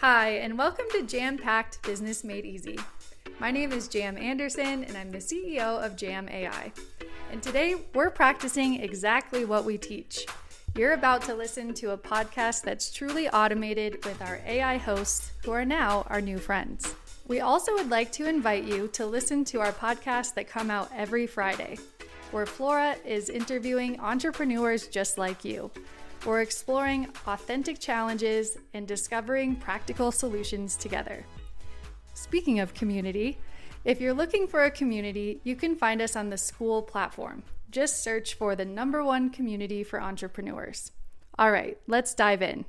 Hi, and welcome to Jam-Packed Business Made Easy. My name is Jam Anderson, and I'm the CEO of Jam AI. And today, we're practicing exactly what we teach. You're about to listen to a podcast that's truly automated with our AI hosts, who are now our new friends. We also would like to invite you to listen to our podcasts that come out every Friday, where Flora is interviewing entrepreneurs just like you. We're exploring authentic challenges and discovering practical solutions together. Speaking of community, if you're looking for a community, you can find us on the School platform. Just search for the #1 community for entrepreneurs. All right, let's dive in.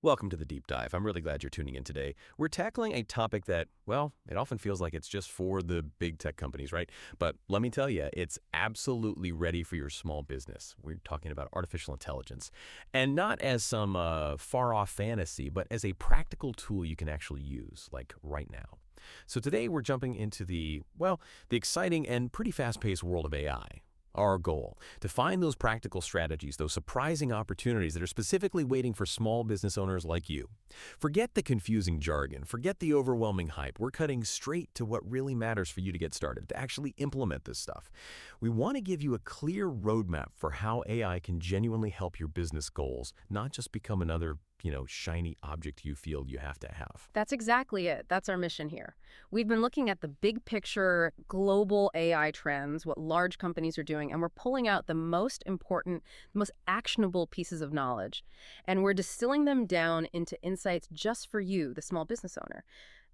Welcome to the Deep Dive. I'm really glad you're tuning in today. We're tackling a topic that, well, it often feels like it's just for the big tech companies, right? But let me tell you, it's absolutely ready for your small business. We're talking about artificial intelligence. And not as some far-off fantasy, but as a practical tool you can actually use, like right now. So today we're jumping into the exciting and pretty fast-paced world of AI. Our goal, to find those practical strategies, those surprising opportunities that are specifically waiting for small business owners like you. Forget the confusing jargon, forget the overwhelming hype. We're cutting straight to what really matters for you to get started, to actually implement this stuff. We want to give you a clear roadmap for how AI can genuinely help your business goals, not just become another shiny object you feel you have to have. That's exactly it. That's our mission here. We've been looking at the big picture global AI trends, what large companies are doing, and we're pulling out the most important, most actionable pieces of knowledge. And we're distilling them down into insights just for you, the small business owner.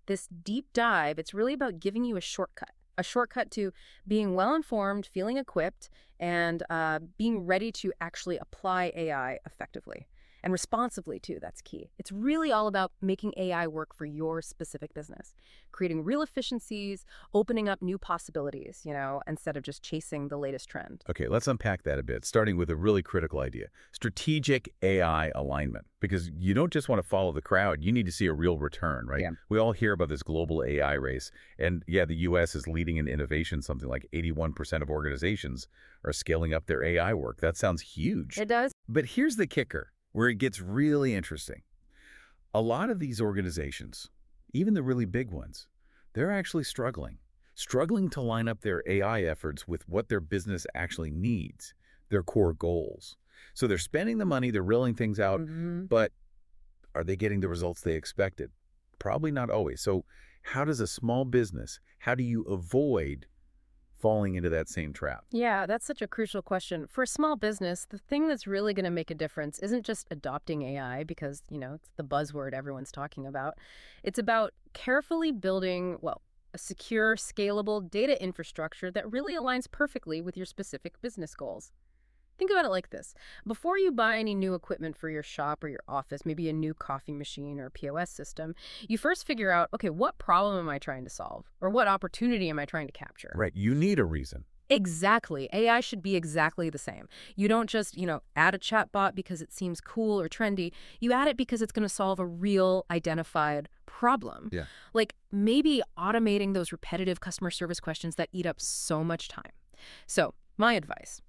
This deep dive, it's really about giving you a shortcut to being well-informed, feeling equipped, and being ready to actually apply AI effectively. And responsibly, too, that's key. It's really all about making AI work for your specific business, creating real efficiencies, opening up new possibilities, instead of just chasing the latest trend. Okay, let's unpack that a bit, starting with a really critical idea, strategic AI alignment. Because you don't just want to follow the crowd, you need to see a real return, right? Yeah. We all hear about this global AI race, and yeah, the US is leading in innovation. Something like 81% of organizations are scaling up their AI work. That sounds huge. It does. But here's the kicker, where it gets really interesting. A lot of these organizations, even the really big ones, they're actually struggling to line up their AI efforts with what their business actually needs, their core goals. So they're spending the money, they're rolling things out, but are they getting the results they expected? Probably not always. So how does a small business, how do you avoid falling into that same trap? Yeah, that's such a crucial question. For a small business, the thing that's really going to make a difference isn't just adopting AI because, it's the buzzword everyone's talking about. It's about carefully building, a secure, scalable data infrastructure that really aligns perfectly with your specific business goals. Think about it like this. Before you buy any new equipment for your shop or your office, maybe a new coffee machine or POS system, you first figure out, okay, what problem am I trying to solve? Or what opportunity am I trying to capture? Right, you need a reason. Exactly. AI should be exactly the same. You don't just, add a chatbot because it seems cool or trendy. You add it because it's going to solve a real identified problem. Yeah. Like maybe automating those repetitive customer service questions that eat up so much time. So, my advice.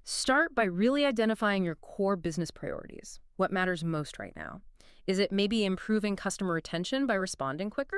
Start by really identifying your core business priorities. What matters most right now? Is it maybe improving customer retention by responding quicker?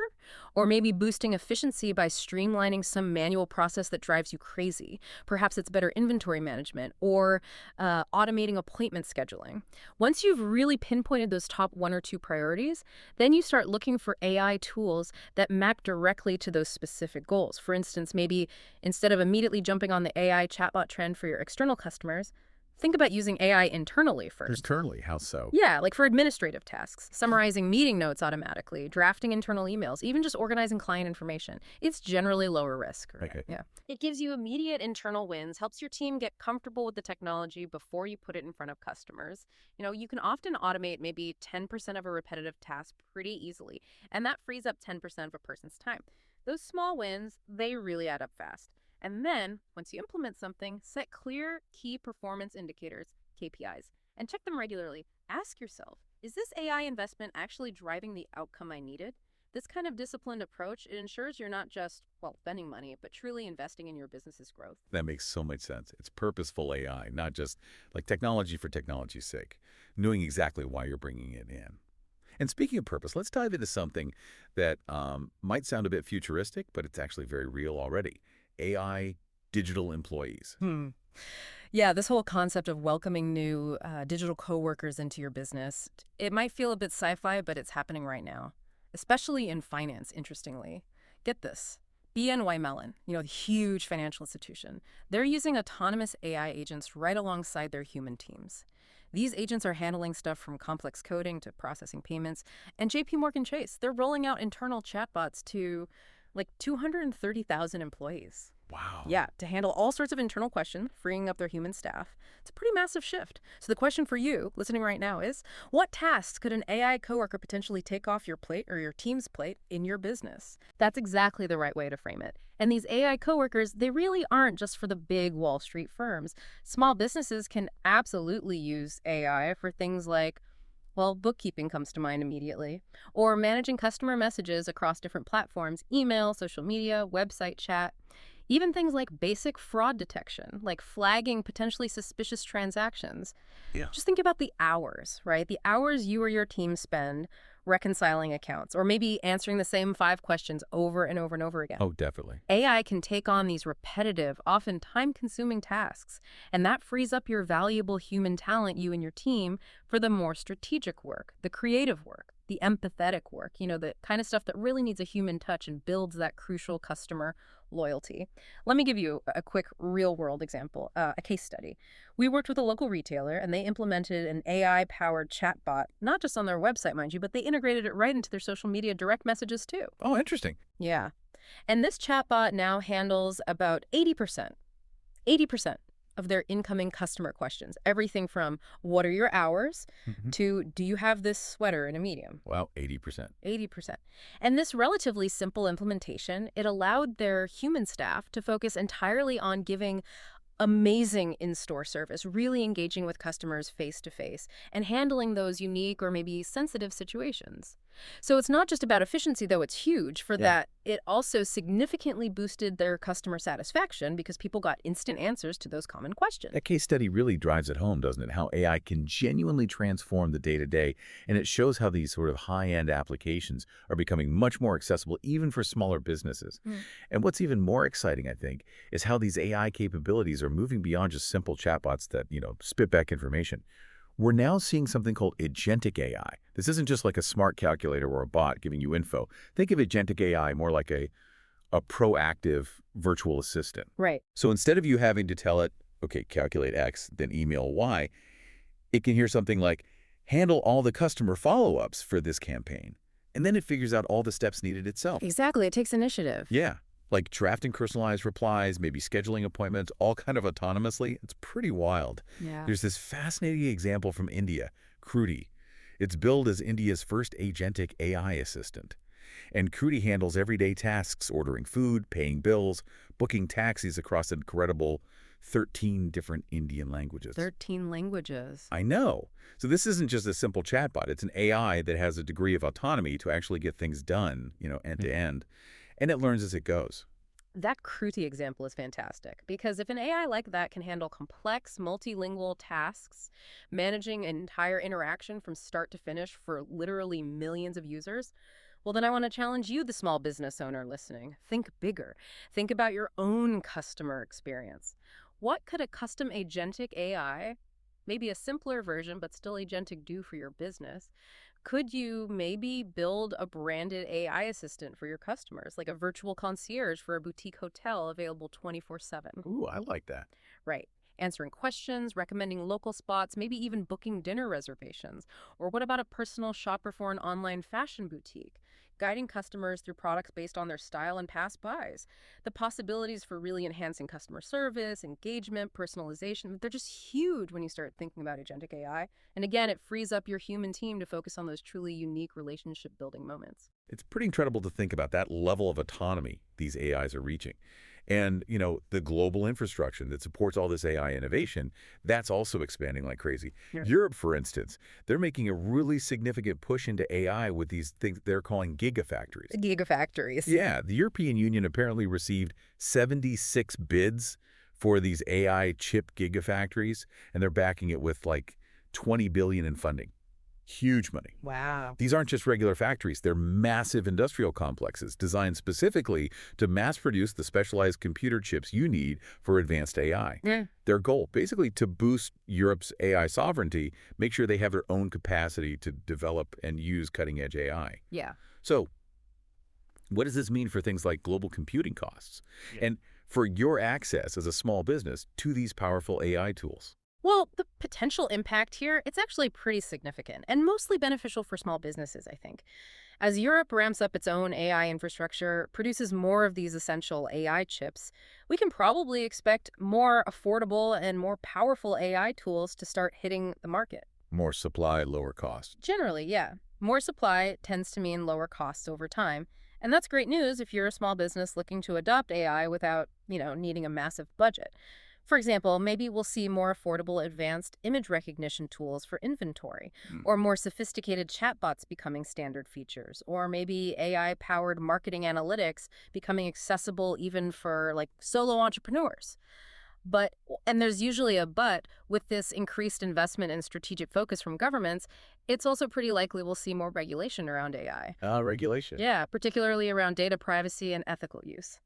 Or maybe boosting efficiency by streamlining some manual process that drives you crazy? Perhaps it's better inventory management or automating appointment scheduling. Once you've really pinpointed those top 1 or 2 priorities, then you start looking for AI tools that map directly to those specific goals. For instance, maybe instead of immediately jumping on the AI chatbot trend for your external customers, think about using AI internally first. Internally, how so? Yeah, like for administrative tasks, summarizing meeting notes automatically, drafting internal emails, even just organizing client information. It's generally lower risk. Right? Okay. Yeah. It gives you immediate internal wins, helps your team get comfortable with the technology before you put it in front of customers. You can often automate maybe 10% of a repetitive task pretty easily, and that frees up 10% of a person's time. Those small wins, they really add up fast. And then, once you implement something, set clear key performance indicators, KPIs, and check them regularly. Ask yourself, is this AI investment actually driving the outcome I needed? This kind of disciplined approach, it ensures you're not just, spending money, but truly investing in your business's growth. That makes so much sense. It's purposeful AI, not just like technology for technology's sake, knowing exactly why you're bringing it in. And speaking of purpose, let's dive into something that might sound a bit futuristic, but it's actually very real already. AI digital employees. Yeah, this whole concept of welcoming new digital coworkers into your business, it might feel a bit sci-fi, but it's happening right now, especially in finance, interestingly. Get this. BNY Mellon, the huge financial institution, they're using autonomous AI agents right alongside their human teams. These agents are handling stuff from complex coding to processing payments. And JP Morgan Chase, they're rolling out internal chatbots to like 230,000 employees. Wow. Yeah, to handle all sorts of internal questions, freeing up their human staff. It's a pretty massive shift. So the question for you, listening right now, is what tasks could an AI coworker potentially take off your plate or your team's plate in your business? That's exactly the right way to frame it. And these AI coworkers, they really aren't just for the big Wall Street firms. Small businesses can absolutely use AI for things like, well, bookkeeping comes to mind immediately, or managing customer messages across different platforms, email, social media, website chat. Even things like basic fraud detection, like flagging potentially suspicious transactions. Yeah. Just think about the hours, right? The hours you or your team spend reconciling accounts, or maybe answering the same 5 questions over and over and over again. Oh, definitely. AI can take on these repetitive, often time-consuming tasks, and that frees up your valuable human talent, you and your team, for the more strategic work, the creative work, the empathetic work, the kind of stuff that really needs a human touch and builds that crucial customer loyalty. Let me give you a quick real-world example, a case study. We worked with a local retailer, and they implemented an AI-powered chatbot, not just on their website, mind you, but they integrated it right into their social media direct messages, too. Oh, interesting. Yeah. And this chatbot now handles about 80% of their incoming customer questions. Everything from what are your hours to do you have this sweater in a medium? Wow, 80%. 80%. And this relatively simple implementation, it allowed their human staff to focus entirely on giving amazing in-store service, really engaging with customers face-to-face, and handling those unique or maybe sensitive situations. So it's not just about efficiency, though it's huge for that. It also significantly boosted their customer satisfaction because people got instant answers to those common questions. That case study really drives it home, doesn't it? How AI can genuinely transform the day-to-day, and it shows how these sort of high-end applications are becoming much more accessible even for smaller businesses. And what's even more exciting, I think, is how these AI capabilities are moving beyond just simple chatbots that, spit back information. We're now seeing something called agentic AI. This isn't just like a smart calculator or a bot giving you info. Think of agentic AI more like a proactive virtual assistant. Right. So instead of you having to tell it, okay, calculate X, then email Y, it can hear something like, handle all the customer follow-ups for this campaign. And then it figures out all the steps needed itself. Exactly. It takes initiative. Yeah. Like drafting personalized replies, maybe scheduling appointments, all kind of autonomously. It's pretty wild. Yeah. There's this fascinating example from India, Kruti. It's billed as India's first agentic AI assistant. And Kruti handles everyday tasks, ordering food, paying bills, booking taxis across an incredible 13 different Indian languages. 13 languages. I know. So this isn't just a simple chatbot. It's an AI that has a degree of autonomy to actually get things done, end to end. And it learns as it goes. That Kruti example is fantastic because if an AI like that can handle complex multilingual tasks, managing an entire interaction from start to finish for literally millions of users, well, then I want to challenge you, the small business owner listening. Think bigger. Think about your own customer experience. What could a custom agentic AI, maybe a simpler version but still agentic, do for your business? Could you maybe build a branded AI assistant for your customers, like a virtual concierge for a boutique hotel available 24/7? Ooh, I like that. Right. Answering questions, recommending local spots, maybe even booking dinner reservations. Or what about a personal shopper for an online fashion boutique? Guiding customers through products based on their style and past buys. The possibilities for really enhancing customer service, engagement, personalization, they're just huge when you start thinking about agentic AI. And again, it frees up your human team to focus on those truly unique relationship building moments. It's pretty incredible to think about that level of autonomy these AIs are reaching. And, the global infrastructure that supports all this AI innovation, that's also expanding like crazy. Yeah. Europe, for instance, they're making a really significant push into AI with these things they're calling gigafactories. Gigafactories. Yeah, the European Union apparently received 76 bids for these AI chip gigafactories, and they're backing it with like $20 billion in funding. Huge money. Wow. These aren't just regular factories. They're massive industrial complexes designed specifically to mass produce the specialized computer chips you need for advanced AI. Yeah. Their goal, basically to boost Europe's AI sovereignty, make sure they have their own capacity to develop and use cutting-edge AI. Yeah. So what does this mean for things like global computing costs? And for your access as a small business to these powerful AI tools? Well, the potential impact here, it's actually pretty significant and mostly beneficial for small businesses, I think. As Europe ramps up its own AI infrastructure, produces more of these essential AI chips, we can probably expect more affordable and more powerful AI tools to start hitting the market. More supply, lower cost. Generally, yeah. More supply tends to mean lower costs over time. And that's great news if you're a small business looking to adopt AI without, needing a massive budget. For example, maybe we'll see more affordable advanced image recognition tools for inventory, or more sophisticated chatbots becoming standard features, or maybe AI-powered marketing analytics becoming accessible even for solo entrepreneurs. And there's usually a but, with this increased investment and strategic focus from governments, it's also pretty likely we'll see more regulation around AI. Regulation. Yeah, particularly around data privacy and ethical use.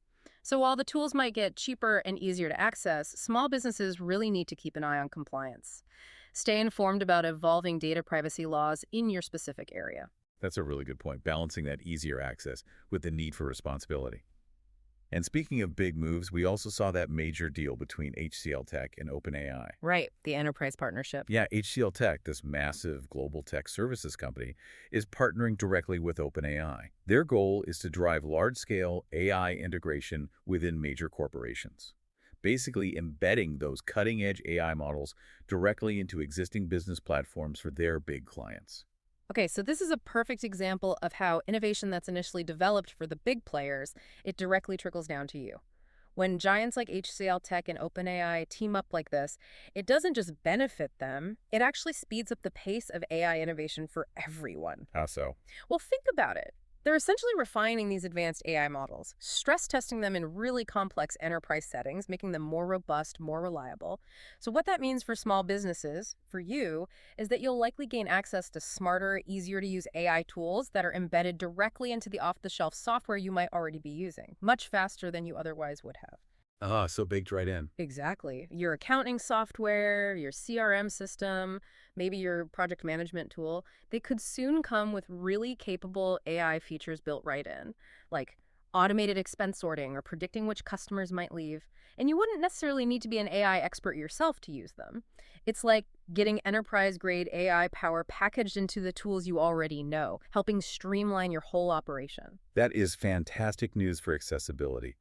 So while the tools might get cheaper and easier to access, small businesses really need to keep an eye on compliance. Stay informed about evolving data privacy laws in your specific area. That's a really good point, balancing that easier access with the need for responsibility. And speaking of big moves, we also saw that major deal between HCL Tech and OpenAI. Right, the enterprise partnership. Yeah, HCL Tech, this massive global tech services company, is partnering directly with OpenAI. Their goal is to drive large-scale AI integration within major corporations, basically embedding those cutting-edge AI models directly into existing business platforms for their big clients. Okay, so this is a perfect example of how innovation that's initially developed for the big players, it directly trickles down to you. When giants like HCL Tech and OpenAI team up like this, it doesn't just benefit them, it actually speeds up the pace of AI innovation for everyone. How so? Well, think about it. They're essentially refining these advanced AI models, stress testing them in really complex enterprise settings, making them more robust, more reliable. So what that means for small businesses, for you, is that you'll likely gain access to smarter, easier to use AI tools that are embedded directly into the off-the-shelf software you might already be using, much faster than you otherwise would have. So baked right in. Exactly. Your accounting software, your CRM system, maybe your project management tool, they could soon come with really capable AI features built right in, like automated expense sorting or predicting which customers might leave. And you wouldn't necessarily need to be an AI expert yourself to use them. It's like getting enterprise-grade AI power packaged into the tools you already know, helping streamline your whole operation. That is fantastic news for accessibility.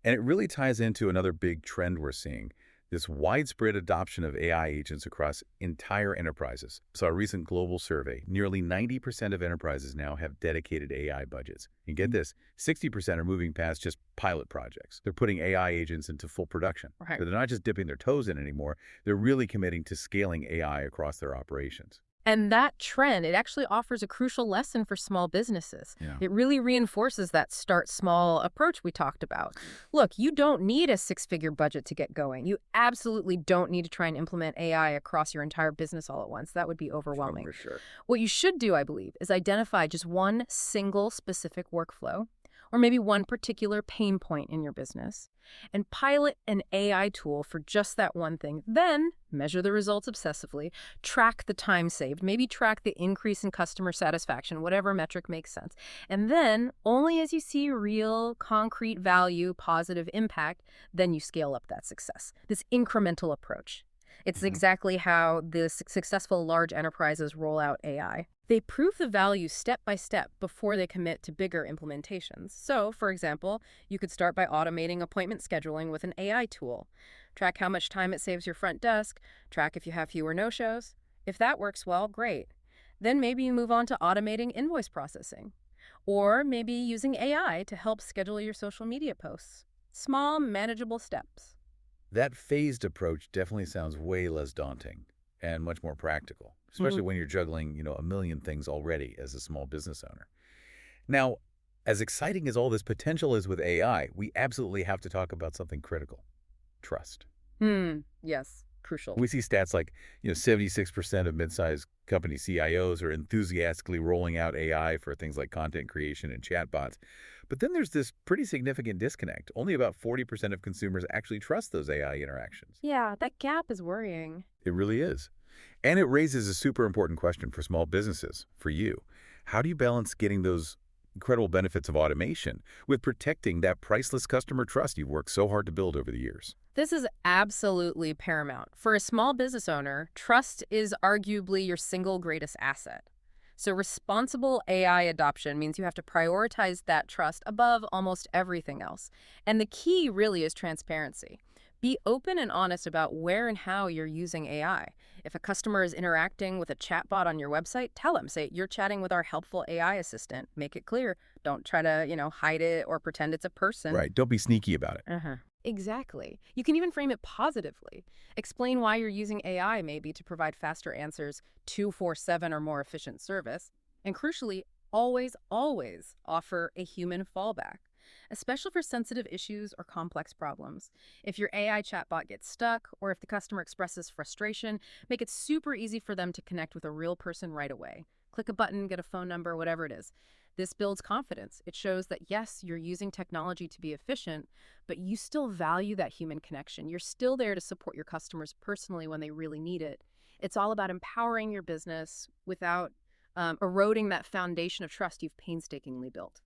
And it really ties into another big trend we're seeing, this widespread adoption of AI agents across entire enterprises. So a recent global survey, nearly 90% of enterprises now have dedicated AI budgets. And get this, 60% are moving past just pilot projects. They're putting AI agents into full production. Right. So they're not just dipping their toes in anymore, they're really committing to scaling AI across their operations. And that trend, it actually offers a crucial lesson for small businesses. Yeah. It really reinforces that start small approach we talked about. Look, you don't need a six-figure budget to get going. You absolutely don't need to try and implement AI across your entire business all at once. That would be overwhelming. For sure. What you should do, I believe, is identify just one single specific workflow, or maybe one particular pain point in your business, and pilot an AI tool for just that one thing. Then measure the results obsessively, track the time saved, maybe track the increase in customer satisfaction, whatever metric makes sense. And then, only as you see real, concrete value, positive impact, then you scale up that success. This incremental approach. It's exactly how the successful large enterprises roll out AI. They prove the value step by step before they commit to bigger implementations. So, for example, you could start by automating appointment scheduling with an AI tool. Track how much time it saves your front desk. Track if you have fewer no-shows. If that works well, great. Then maybe you move on to automating invoice processing. Or maybe using AI to help schedule your social media posts. Small, manageable steps. That phased approach definitely sounds way less daunting and much more practical, especially when you're juggling, a million things already as a small business owner. Now, as exciting as all this potential is with AI, we absolutely have to talk about something critical: trust. Yes. Crucial. We see stats like, 76% of mid-sized company CIOs are enthusiastically rolling out AI for things like content creation and chatbots. But then there's this pretty significant disconnect. Only about 40% of consumers actually trust those AI interactions. Yeah, that gap is worrying. It really is. And it raises a super important question for small businesses, for you. How do you balance getting those incredible benefits of automation with protecting that priceless customer trust you've worked so hard to build over the years? This is absolutely paramount. For a small business owner, trust is arguably your single greatest asset. So responsible AI adoption means you have to prioritize that trust above almost everything else. And the key really is transparency. Be open and honest about where and how you're using AI. If a customer is interacting with a chatbot on your website, tell them, say, you're chatting with our helpful AI assistant. Make it clear. Don't try to, hide it or pretend it's a person. Right. Don't be sneaky about it. Uh-huh. Exactly. You can even frame it positively. Explain why you're using AI maybe to provide faster answers, 24/7 or more efficient service. And crucially, always offer a human fallback, especially for sensitive issues or complex problems. If your AI chatbot gets stuck or if the customer expresses frustration, make it super easy for them to connect with a real person right away. Click a button, get a phone number, whatever it is. This builds confidence. It shows that, yes, you're using technology to be efficient, but you still value that human connection. You're still there to support your customers personally when they really need it. It's all about empowering your business without eroding that foundation of trust you've painstakingly built.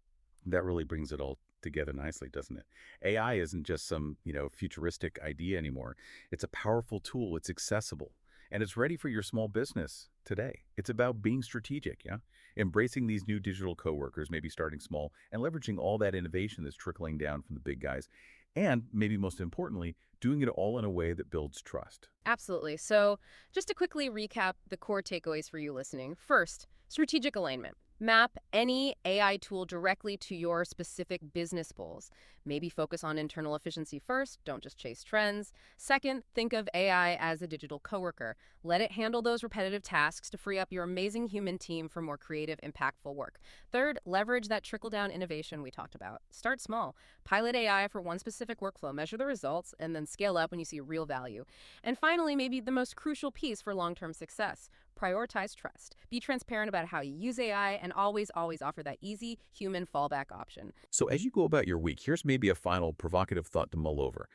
That really brings it all together nicely, doesn't it? AI isn't just some, futuristic idea anymore. It's a powerful tool. It's accessible. And it's ready for your small business today. It's about being strategic, yeah? Embracing these new digital coworkers, maybe starting small, and leveraging all that innovation that's trickling down from the big guys. And maybe most importantly, doing it all in a way that builds trust. Absolutely. So just to quickly recap the core takeaways for you listening. First, strategic alignment. Map any AI tool directly to your specific business goals. Maybe focus on internal efficiency first, don't just chase trends. Second, think of AI as a digital coworker. Let it handle those repetitive tasks to free up your amazing human team for more creative, impactful work. Third, leverage that trickle-down innovation we talked about. Start small. Pilot AI for one specific workflow, measure the results, and then scale up when you see real value. And finally, maybe the most crucial piece for long-term success. Prioritize trust. Be transparent about how you use AI and always offer that easy human fallback option. So as you go about your week, here's maybe a final provocative thought to mull over.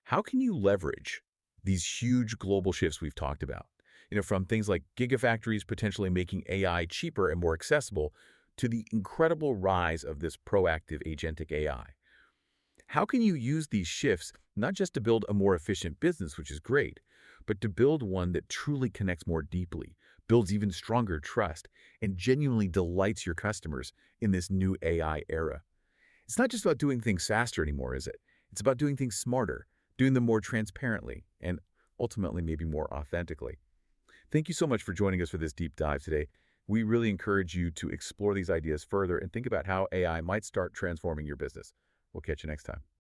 How can you leverage these huge global shifts we've talked about? From things like gigafactories potentially making AI cheaper and more accessible to the incredible rise of this proactive agentic AI. How can you use these shifts not just to build a more efficient business, which is great, but to build one that truly connects more deeply, builds even stronger trust, and genuinely delights your customers in this new AI era? It's not just about doing things faster anymore, is it? It's about doing things smarter, doing them more transparently, and ultimately maybe more authentically. Thank you so much for joining us for this deep dive today. We really encourage you to explore these ideas further and think about how AI might start transforming your business. We'll catch you next time.